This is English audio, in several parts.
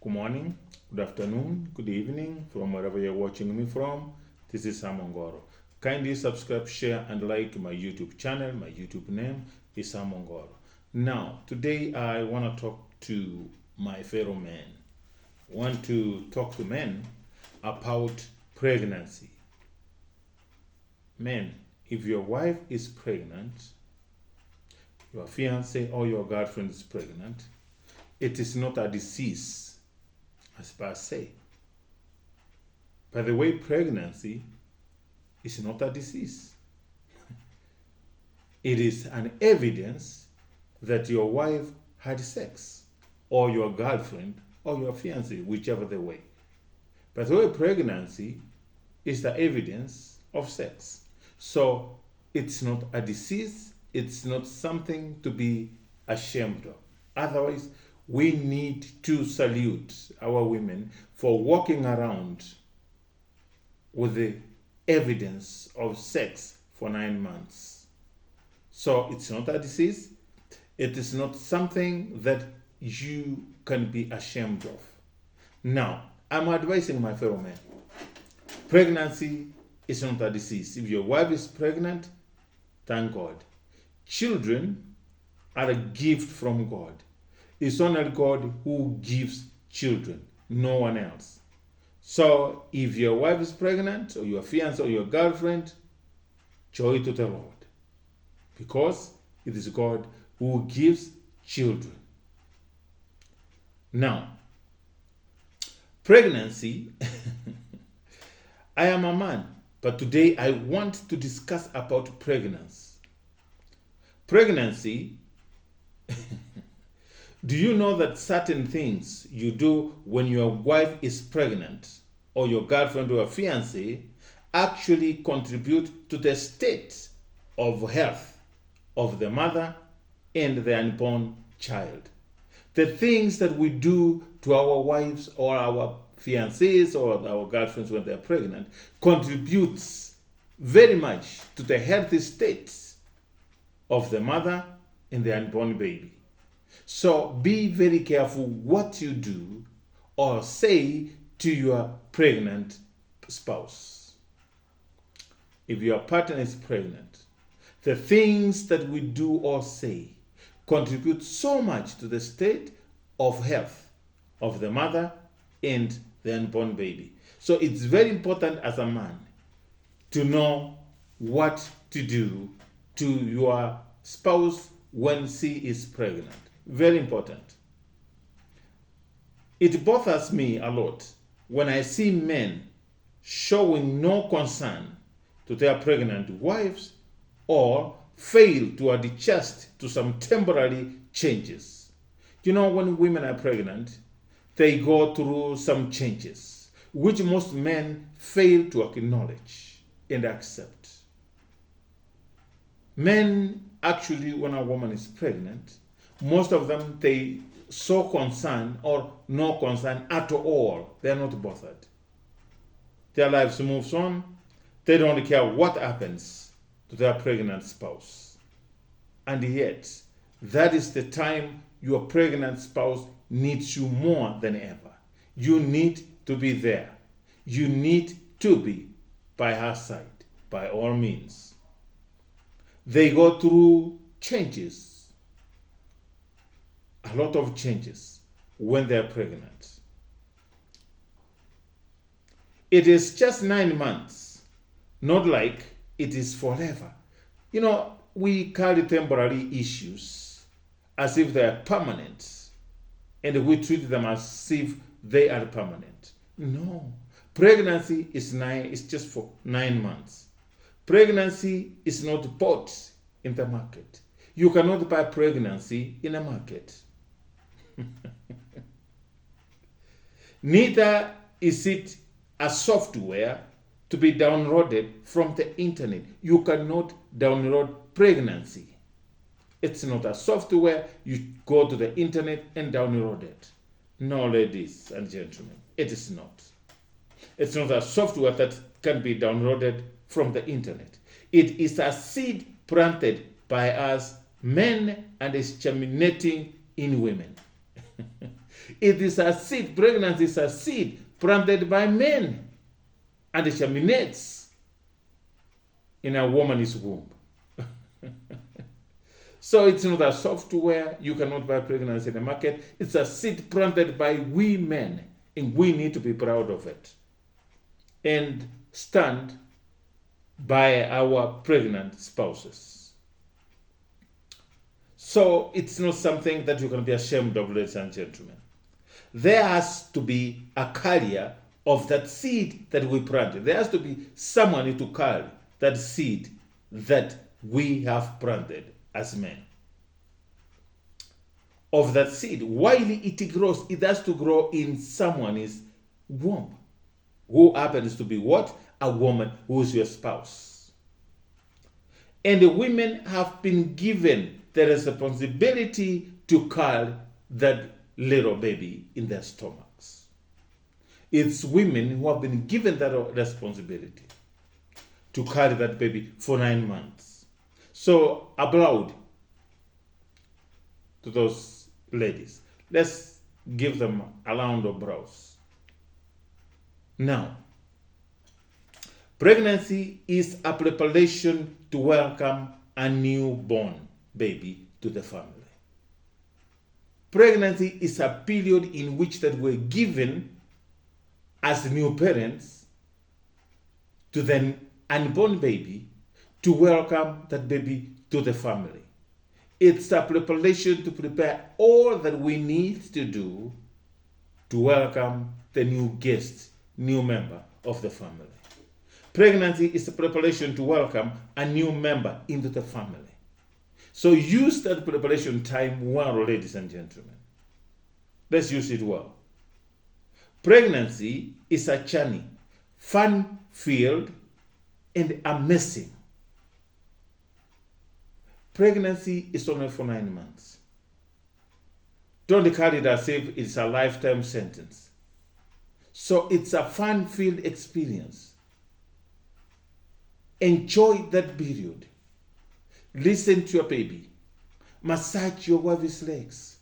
Good morning, good afternoon, good evening, from wherever you're watching me from. This is Sam Ongoro. Kindly subscribe, share, and like my YouTube channel. My YouTube name is Sam Ongoro. Now, today I want to talk to my fellow men. Want to talk to men about pregnancy. Men, if your wife is pregnant, your fiance or your girlfriend is pregnant, it is not a disease as per se. By the way, pregnancy is not a disease. It is an evidence that your wife had sex, or your girlfriend, or your fiancé, whichever the way. By the way, pregnancy is the evidence of sex. So it's not a disease, it's not something to be ashamed of. Otherwise, we need to salute our women for walking around with the evidence of sex for 9 months. So it's not a disease. It is not something that you can be ashamed of. Now, I'm advising my fellow men. Pregnancy is not a disease. If your wife is pregnant, thank God. Children are a gift from God. It's only God who gives children, no one else. So if your wife is pregnant, or your fiancé, or your girlfriend, joy to the Lord. Because it is God who gives children. Now, pregnancy, I am a man, but today I want to discuss about pregnancy. Pregnancy, do you know that certain things you do when your wife is pregnant, or your girlfriend or fiancé, actually contribute to the state of health of the mother and the unborn child? The things that we do to our wives or our fiancés or our girlfriends when they're pregnant contributes very much to the healthy state of the mother and the unborn baby. So be very careful what you do or say to your pregnant spouse. If your partner is pregnant, the things that we do or say contribute so much to the state of health of the mother and the unborn baby. So it's very important as a man to know what to do to your spouse when she is pregnant. Very important. It bothers me a lot when I see men showing no concern to their pregnant wives or fail to adjust to some temporary changes. You know, when women are pregnant, they go through some changes, which most men fail to acknowledge and accept. Men, actually, when a woman is pregnant, most of them, they show concern or no concern at all. They are not bothered. Their lives moves on. They don't care what happens to their pregnant spouse. And yet, that is the time your pregnant spouse needs you more than ever. You need to be there. You need to be by her side, by all means. They go through changes, a lot of changes when they're pregnant. It is just 9 months, not like it is forever. You know, we carry temporary issues as if they are permanent, and we treat them as if they are permanent. No, pregnancy is just for 9 months. Pregnancy is not bought in the market. You cannot buy pregnancy in a market. Neither is it a software to be downloaded from the internet. You cannot download pregnancy. It's not a software you go to the internet and download it. No, ladies and gentlemen, it is not. It's not a software that can be downloaded from the internet. It is a seed planted by us men and is germinating in women. It is a seed, pregnancy is a seed planted by men, and it germinates in a woman's womb. So it's not a software. You cannot buy pregnancy in the market. It's a seed planted by we men, and we need to be proud of it and stand by our pregnant spouses. So it's not something that you can be ashamed of, ladies and gentlemen. There has to be a carrier of that seed that we planted. There has to be someone to carry that seed that we have planted as men. Of that seed, while it grows, it has to grow in someone's womb, who happens to be what? A woman who is your spouse. And the women have been given the responsibility to carry that little baby in their stomachs. It's women who have been given that responsibility to carry that baby for 9 months. So applaud to those ladies. Let's give them a round of applause. Now, pregnancy is a preparation to welcome a newborn baby to the family. Pregnancy is a period in which that we're given as new parents to the unborn baby to welcome that baby to the family. It's a preparation to prepare all that we need to do to welcome the new guest, new member of the family. Pregnancy is a preparation to welcome a new member into the family. So use that preparation time well, ladies and gentlemen. Let's use it well. Pregnancy is a journey, fun-filled and amazing. Pregnancy is only for 9 months. Don't carry it as if it's a lifetime sentence. So it's a fun-filled experience. Enjoy that period. Listen to your baby. Massage your wife's legs.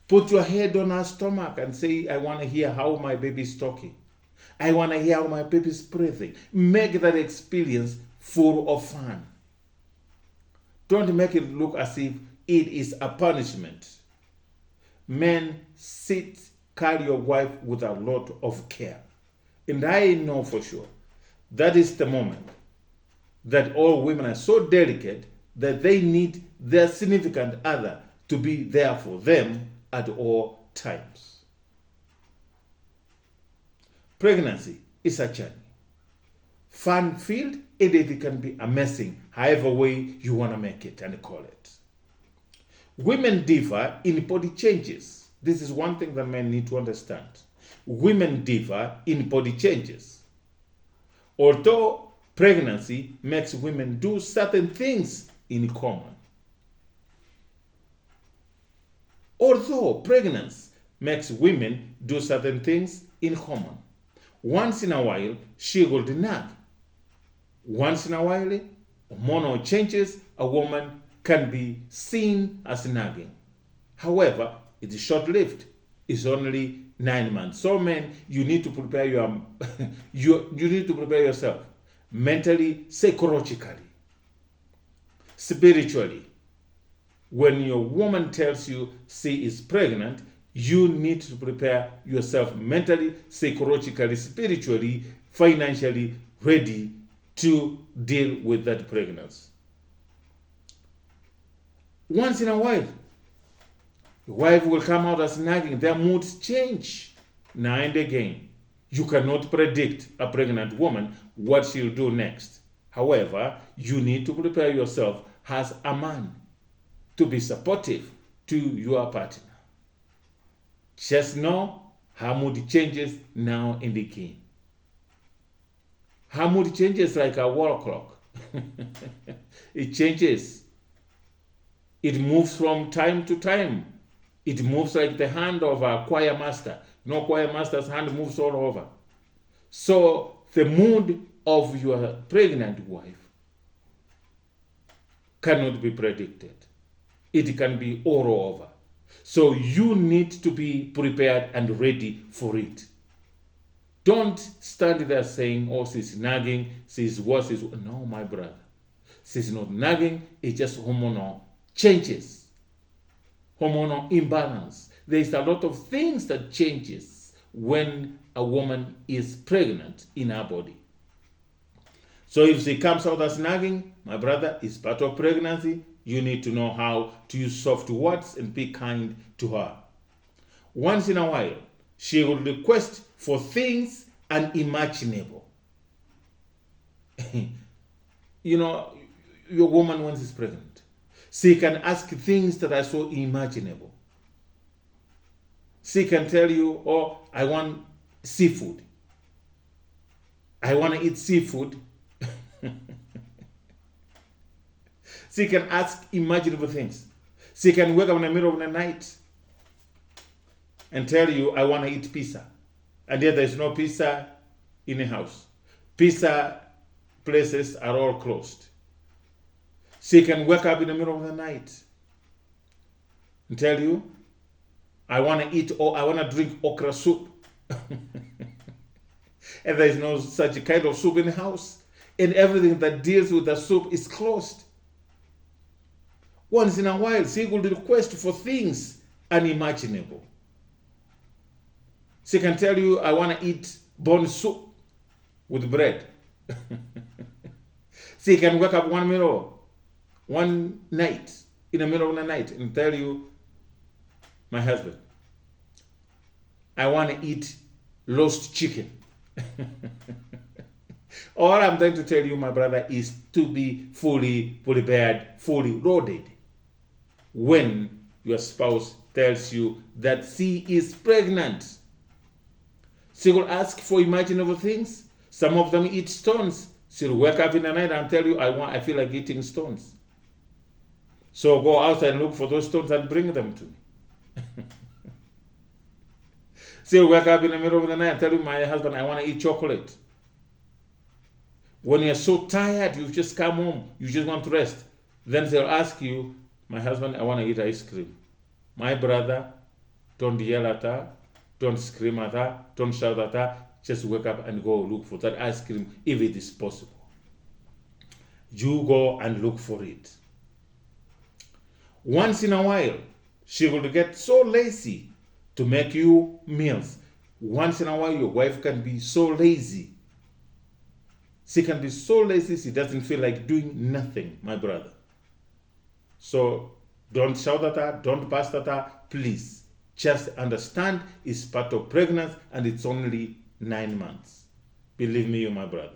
Put your head on her stomach and say, I want to hear how my baby is talking. I want to hear how my baby is breathing. Make that experience full of fun. Don't make it look as if it is a punishment. Men, carry your wife with a lot of care. And I know for sure that is the moment that all women are so delicate that they need their significant other to be there for them at all times. Pregnancy is a journey. Fun-filled, and it can be amazing, however way you want to make it and call it. Women differ in body changes. This is one thing that men need to understand. Women differ in body changes. Although pregnancy makes women do certain things in common. Although pregnancy makes women do certain things in common. Once in a while, she will nag. Once in a while, hormonal changes, a woman can be seen as nagging. However, it is short-lived. It's only 9 months. So men, you need to prepare you need to prepare yourself mentally, psychologically, spiritually. When your woman tells you she is pregnant, you need to prepare yourself mentally, psychologically, spiritually, financially ready to deal with that pregnancy. Once in a while, your wife will come out as nagging. Their moods change now and again. You cannot predict a pregnant woman what she'll do next. However, you need to prepare yourself as a man to be supportive to your partner. Just know her mood changes now and again. Her mood changes like a wall clock. It changes. It moves from time to time. It moves like the hand of a choir master. No, choir master's hand moves all over. So the mood of your pregnant wife cannot be predicted. It can be all over. So you need to be prepared and ready for it. Don't stand there saying, oh, she's nagging, she's what, she's... No, my brother. She's not nagging, it's just hormonal changes. Hormonal imbalance. There's a lot of things that changes when a woman is pregnant in her body. So if she comes out as nagging, my brother, it's part of pregnancy. You need to know how to use soft words and be kind to her. Once in a while, she will request for things unimaginable. You know, your woman, when she's pregnant, she can ask things that are so imaginable. She can tell you, oh, I want seafood. I want to eat seafood. She can ask imaginable things. She can wake up in the middle of the night and tell you, I want to eat pizza. And yet there's no pizza in the house. Pizza places are all closed. She can wake up in the middle of the night and tell you, I want to eat or I want to drink okra soup. And there is no such kind of soup in the house. And everything that deals with the soup is closed. Once in a while, she will request for things unimaginable. She can tell you, I want to eat bone soup with bread. She can wake up one night, in the middle of the night, and tell you, my husband, I want to eat roast chicken. All I'm trying to tell you, my brother, is to be fully prepared, fully loaded when your spouse tells you that she is pregnant. She will ask for imaginable things. Some of them eat stones. She'll wake up in the night and tell you, I feel like eating stones. So go outside and look for those stones and bring them to me. She'll wake up in the middle of the night and tell you, my husband, I want to eat chocolate. When you're so tired, you've just come home, you just want to rest. Then they'll ask you, my husband, I want to eat ice cream. My brother, don't yell at her, don't scream at her, don't shout at her. Just wake up and go look for that ice cream if it is possible. You go and look for it. Once in a while, she will get so lazy to make you meals. Once in a while, your wife can be so lazy. She can be so lazy, she doesn't feel like doing nothing, my brother. So don't shout at her, don't bust at her, please. Just understand it's part of pregnancy and it's only 9 months. Believe me, you my brother.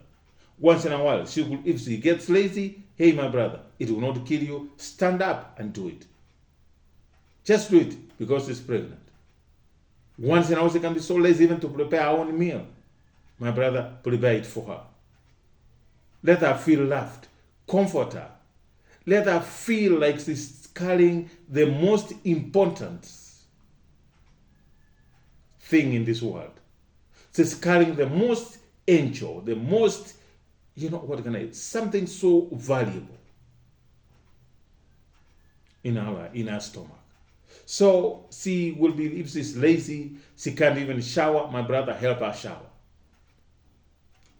Once in a while, if she gets lazy, hey, my brother, it will not kill you. Stand up and do it. Just do it because she's pregnant. Once in a while, she can be so lazy even to prepare her own meal. My brother, prepare it for her. Let her feel loved. Comfort her. Let her feel like she's carrying the most important thing in this world. She's carrying the most angel, the most, something so valuable in her stomach. So she will be, if she's lazy, she can't even shower, my brother, help her shower.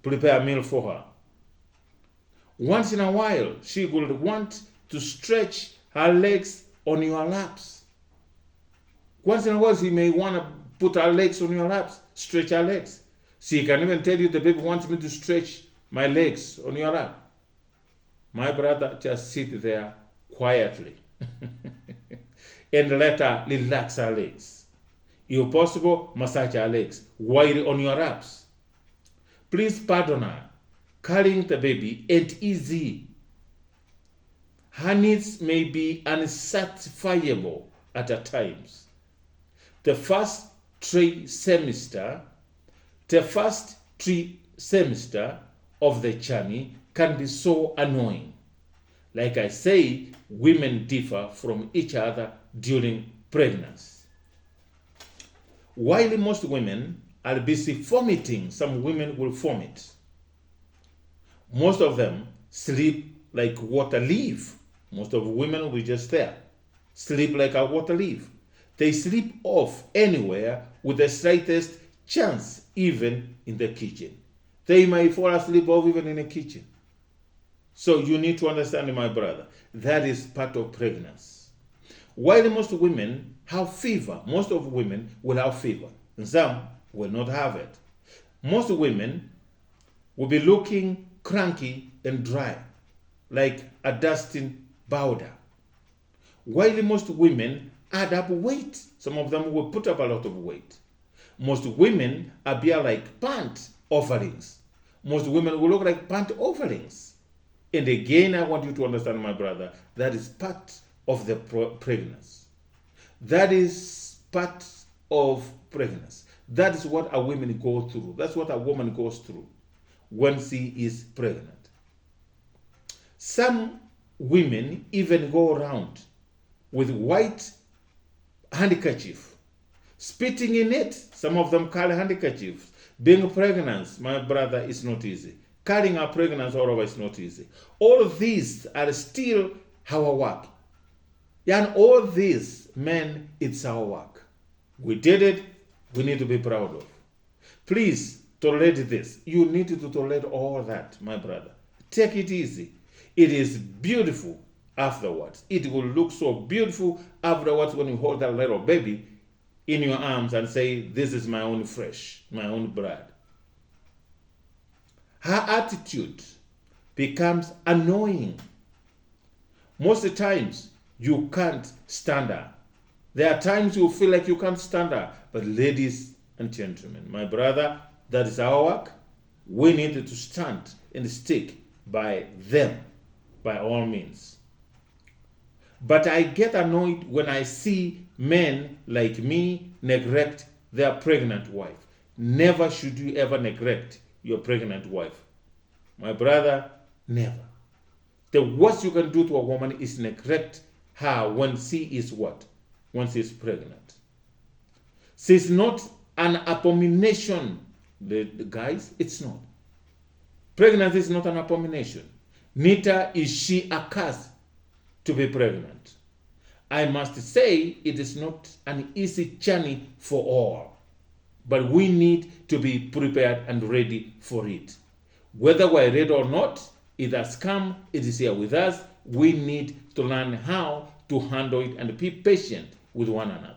Prepare a meal for her. Once in a while, she will want to stretch her legs on your laps. Once in a while, she may want to put her legs on your laps, stretch her legs. She can even tell you, the baby wants me to stretch my legs on your lap. My brother, just sit there quietly and let her relax her legs. If possible, massage her legs while on your laps. Please pardon her. Carrying the baby ain't easy. Her needs may be unsatisfiable at times. The first trimester of the journey can be so annoying. Like I say, women differ from each other during pregnancy. While most women are busy vomiting, some women will vomit. Most of them sleep like water leaf. Most of women will just there, sleep like a water leaf. They sleep off anywhere with the slightest chance, even in the kitchen. They may fall asleep off even in the kitchen. So you need to understand, my brother, that is part of pregnancy. While most women have fever, most of women will have fever, and some will not have it. Most women will be looking cranky and dry, like a dusting powder. While most women add up weight, some of them will put up a lot of weight. Most women appear like pant offerings. Most women will look like pant offerings. And again, I want you to understand, my brother, that is part of the pregnancy. That is part of pregnancy. That is what a woman goes through. That's what a woman goes through when she is pregnant. Some women even go around with white handkerchief, spitting in it. Some of them carry handkerchiefs. Being pregnant, my brother, is not easy. Carrying a pregnancy all over is not easy. All of these are still our work. And all these, men, it's our work. We did it, we need to be proud of. Please tolerate this. You need to tolerate all that, my brother. Take it easy. It is beautiful afterwards. It will look so beautiful afterwards when you hold that little baby in your arms and say, this is my own flesh, my own blood. Her attitude becomes annoying. Most of the times, you can't stand her. There are times you feel like you can't stand her. But ladies and gentlemen, my brother, that is our work. We need to stand and stick by them, by all means. But I get annoyed when I see men like me neglect their pregnant wife. Never should you ever neglect your pregnant wife. My brother, never. The worst you can do to a woman is neglect her when she is what? When she is pregnant. She is not an abomination, the guys, it's not. Pregnancy is not an abomination. Neither is she a curse to be pregnant. I must say it is not an easy journey for all, but we need to be prepared and ready for it. Whether we're ready or not, it has come, it is here with us. We need to learn how to handle it and be patient with one another.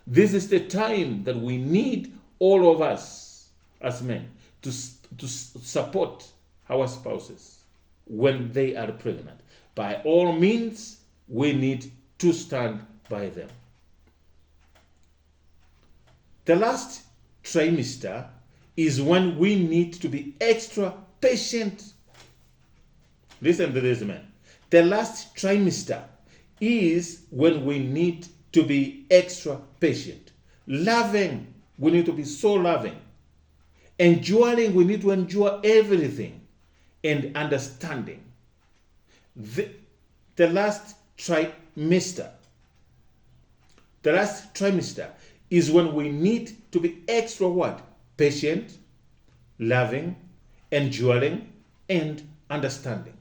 This is the time that we need all of us as men to support our spouses when they are pregnant. By all means, we need to stand by them. The last trimester is when we need to be extra patient. Listen to this, man. The last trimester is when we need to be extra patient. Loving, we need to be so loving. Enduring, we need to endure everything. And understanding. The last trimester is when we need to be extra what? Patient, loving, enduring, and understanding.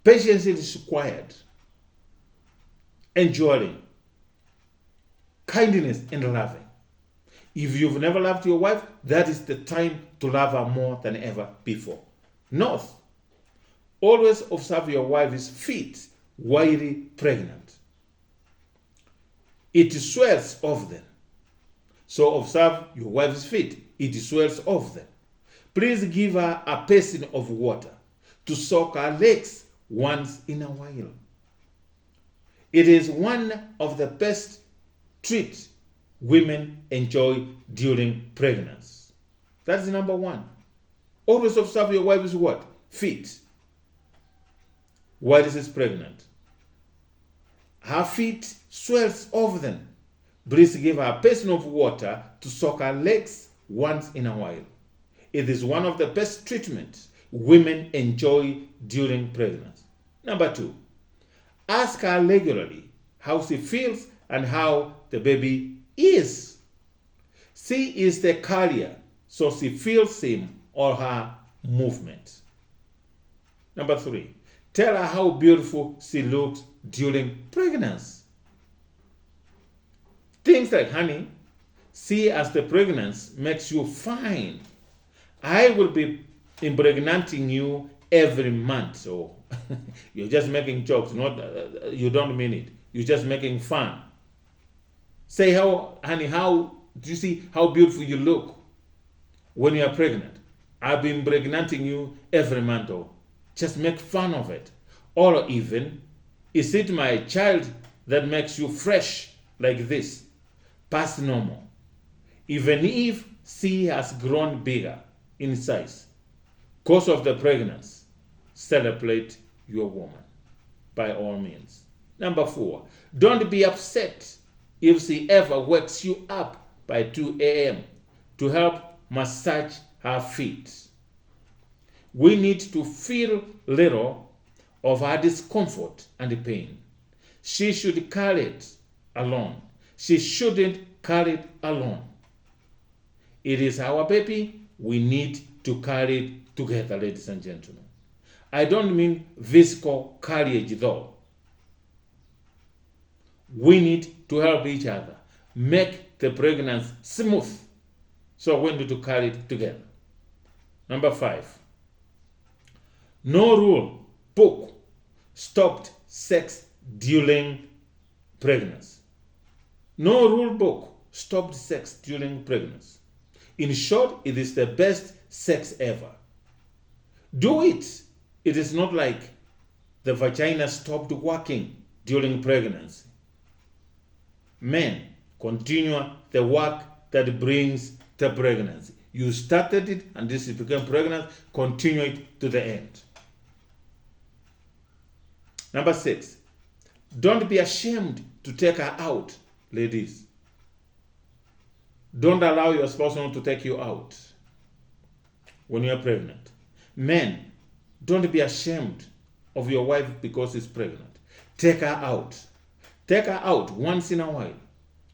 Patience is required. Enduring, kindness, and loving. If you've never loved your wife, that is the time to love her more than ever before. North, always observe your wife's feet while pregnant. It swells off them. So observe your wife's feet. It swells off them. Please give her a basin of water to soak her legs once in a while. It is one of the best treats women enjoy during pregnancy. That's number one. Always observe your wife's what? Feet. While she is pregnant. Her feet swells over them. Please give her a basin of water to soak her legs once in a while. It is one of the best treatments women enjoy during pregnancy. Number two, ask her regularly how she feels and how the baby is. She is the carrier, so she feels him or her movement. Number three, tell her how beautiful she looks during pregnancy. Things like, honey, see as the pregnancy makes you fine. I will be impregnating you every month. So you're just making jokes, not you don't mean it. You're just making fun. Say, honey, how do you see how beautiful you look when you are pregnant? I've been impregnating you every month. Or just make fun of it. Or even, is it my child that makes you fresh like this, past normal? Even if she has grown bigger in size, cause of the pregnancy, celebrate your woman by all means. Number 4, don't be upset if she ever wakes you up by 2 a.m. to help massage her feet. We need to feel little of her discomfort and pain. She should carry it alone. She shouldn't carry it alone. It is our baby. We need to carry it together, ladies and gentlemen. I don't mean physical carriage though. We need to help each other, make the pregnancy smooth. So we need to carry it together. Number 5, no rule book stopped sex during pregnancy. No rule book stopped sex during pregnancy. In short, it is the best sex ever. Do it. It is not like the vagina stopped working during pregnancy. Men, continue the work that brings the pregnancy. You started it and this became pregnant, continue it to the end. Number 6, don't be ashamed to take her out, ladies. Don't allow your spouse not to take you out when you're pregnant. Men, don't be ashamed of your wife because she's pregnant. Take her out. Take her out once in a while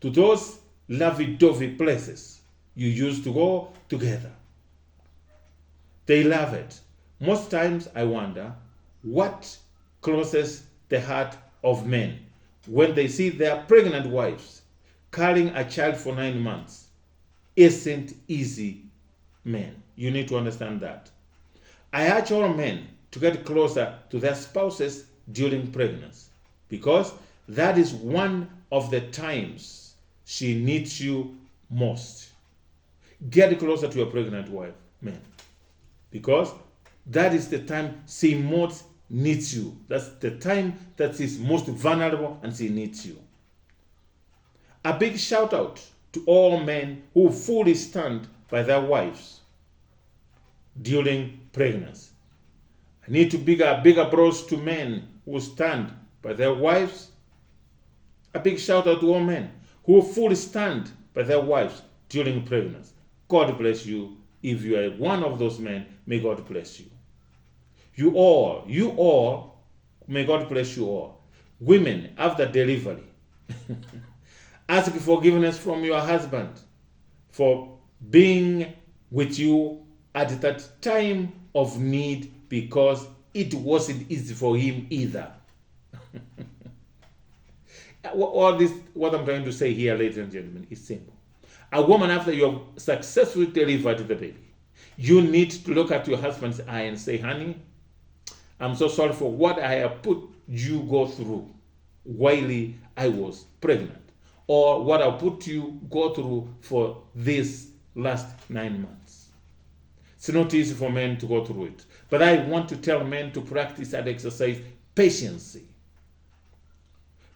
to those lovey-dovey places you used to go together. They love it. Most times I wonder what crosses the heart of men when they see their pregnant wives carrying a child for 9 months. Isn't easy, men. You need to understand that. I urge all men to get closer to their spouses during pregnancy because that is one of the times she needs you most. Get closer to your pregnant wife, men, because that is the time she most needs you. That's the time that she's most vulnerable and she needs you. A big shout out to all men who fully stand by their wives during pregnancy. I need to big applause to men who stand by their wives. A big shout out to all men who fully stand by their wives during pregnancy. God bless you. If you are one of those men, may God bless you. You all, may God bless you all. Women, after delivery, ask forgiveness from your husband for being with you at that time of need because it wasn't easy for him either. What I'm trying to say here, ladies and gentlemen, is simple. A woman, after you have successfully delivered the baby, you need to look at your husband's eye and say, honey, I'm so sorry for what I have put you go through while I was pregnant, or what I put you go through for this last 9 months. It's not easy for men to go through it, but I want to tell men to practice and exercise patience.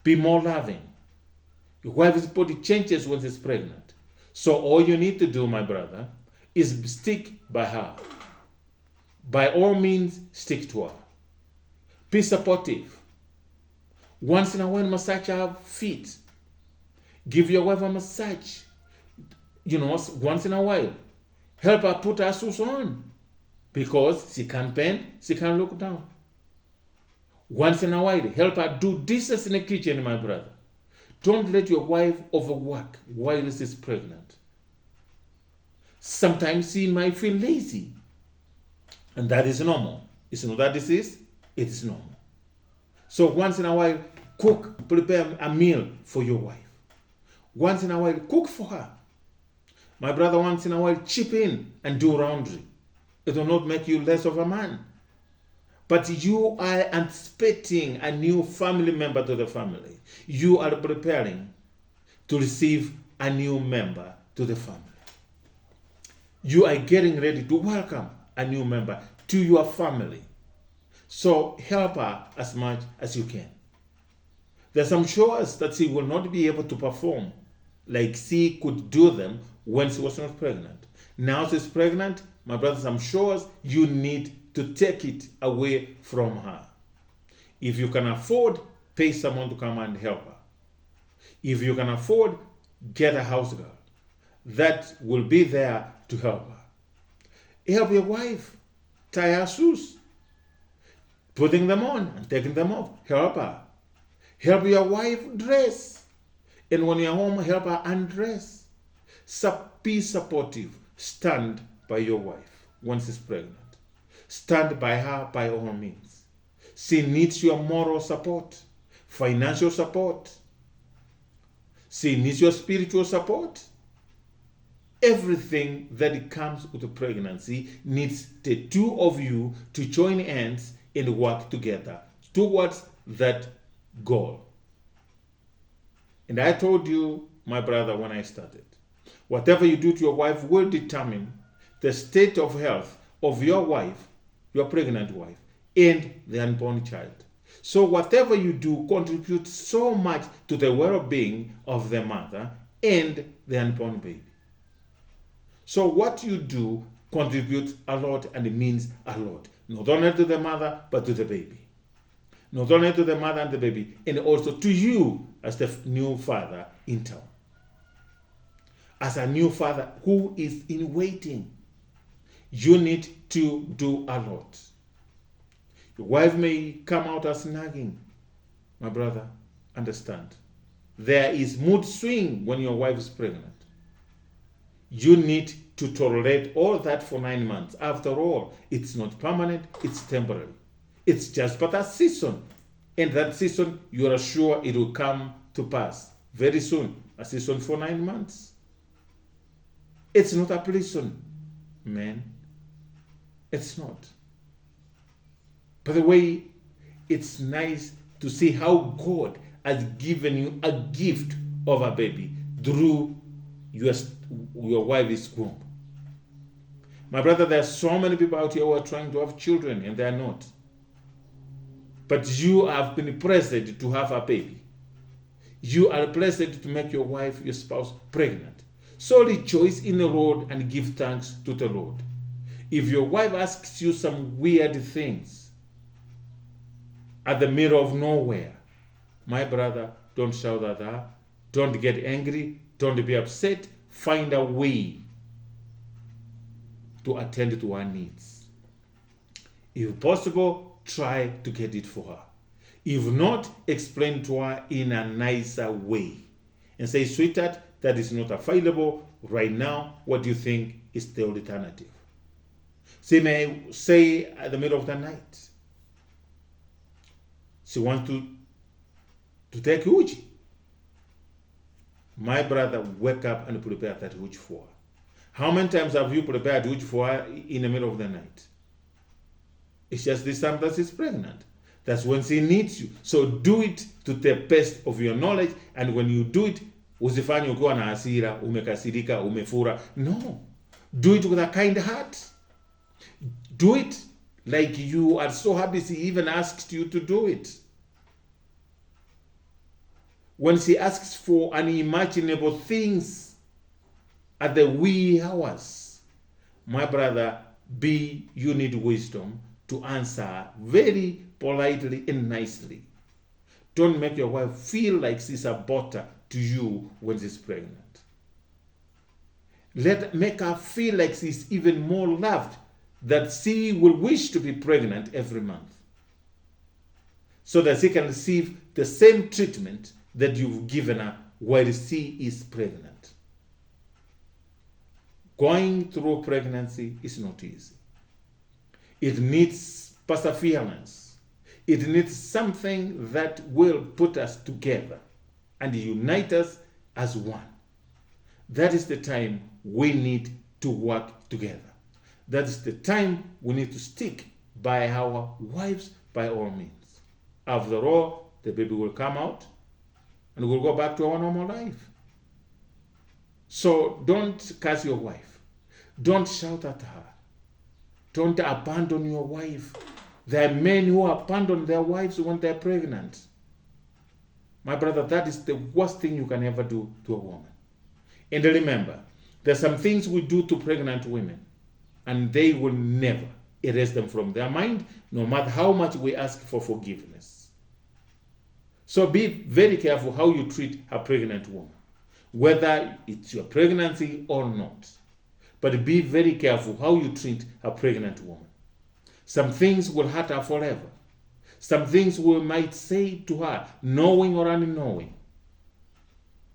Be more loving. Your wife's body changes when she's pregnant. So all you need to do, my brother, is stick by her. By all means, stick to her. Be supportive. Once in a while, massage her feet. Give your wife a massage. Once in a while. Help her put her shoes on. Because she can't bend, she can't look down. Once in a while, help her do dishes in the kitchen, my brother. Don't let your wife overwork while she's pregnant. Sometimes she might feel lazy. And that is normal. It's not a disease, it is normal. So once in a while, prepare a meal for your wife. Once in a while, cook for her. My brother, once in a while, chip in and do laundry. It will not make you less of a man. But you are anticipating a new family member to the family. You are preparing to receive a new member to the family. You are getting ready to welcome a new member to your family. So help her as much as you can. There's some chores that she will not be able to perform like she could do them when she was not pregnant. Now she's pregnant, my brothers, I'm sure you need to take it away from her. If you can afford, pay someone to come and help her. If you can afford, get a house girl that will be there to help her. Help your wife tie her shoes, putting them on and taking them off. Help her. Help your wife dress. And when you're home, help her undress. Be supportive. Stand by your wife when she's pregnant. Stand by her by all means. She needs your moral support, financial support. She needs your spiritual support. Everything that comes with a pregnancy needs the two of you to join hands and work together towards that goal. And I told you, my brother, when I started, whatever you do to your wife will determine the state of health of your wife, your pregnant wife, and the unborn child. So whatever you do contributes so much to the well-being of the mother and the unborn baby. So what you do contributes a lot and it means a lot. Not only to the mother, but to the baby. Not only to the mother and the baby, and also to you as the new father in town. As a new father who is in waiting, you need to do a lot. Your wife may come out as nagging. My brother, understand. There is mood swing when your wife is pregnant. You need to tolerate all that for 9 months. After all, it's not permanent, it's temporary. It's just but a season. And that season, you are sure it will come to pass very soon. A season for 9 months. It's not a prison, man. It's not. By the way, it's nice to see how God has given you a gift of a baby through your wife's womb. My brother, there are so many people out here who are trying to have children and they are not. But you have been blessed to have a baby. You are blessed to make your wife, your spouse, pregnant. So rejoice in the Lord and give thanks to the Lord. If your wife asks you some weird things at the middle of nowhere, my brother, don't shout at her. Don't get angry. Don't be upset. Find a way to attend to her needs. If possible, try to get it for her. If not, explain to her in a nicer way. And say, sweetheart, that is not available right now. What do you think is the alternative? She may say at the middle of the night, she wants to take Uji. My brother, wake up and prepare that Uji for her. How many times have you prepared Uji for her in the middle of the night? It's just this time that she's pregnant. That's when she needs you. So do it to the best of your knowledge, and when you do it, usifanye ukiwa na hasira, umekasirika, umefura. No. Do it with a kind heart. Do it like you are so happy she even asked you to do it. When she asks for unimaginable things at the wee hours, my brother, you need wisdom to answer very politely and nicely. Don't make your wife feel like she's a butter to you when she's pregnant. Make her feel like she's even more loved, that she will wish to be pregnant every month, so that she can receive the same treatment that you've given her while she is pregnant. Going through pregnancy is not easy. It needs perseverance. It needs something that will put us together and unite us as one. That is the time we need to work together. That is the time we need to stick by our wives by all means. After all, the baby will come out and we'll go back to our normal life. So don't curse your wife. Don't shout at her. Don't abandon your wife. There are men who abandon their wives when they're pregnant. My brother, that is the worst thing you can ever do to a woman. And remember, there are some things we do to pregnant women, and they will never erase them from their mind, no matter how much we ask for forgiveness. So be very careful how you treat a pregnant woman, whether it's your pregnancy or not. But be very careful how you treat a pregnant woman. Some things will hurt her forever. Some things we might say to her, knowing or unknowing,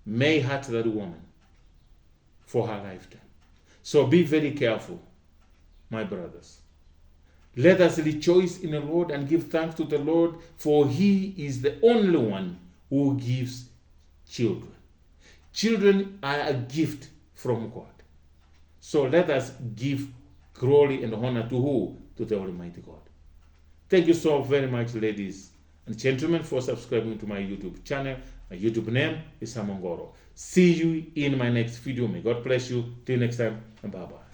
may hurt that woman for her lifetime. So be very careful, my brothers. Let us rejoice in the Lord and give thanks to the Lord, for he is the only one who gives children. Children are a gift from God. So let us give glory and honor to who? To the Almighty God. Thank you so very much, ladies and gentlemen, for subscribing to my YouTube channel. My YouTube name is Samongoro. See you in my next video. May God bless you. Till next time, and bye-bye.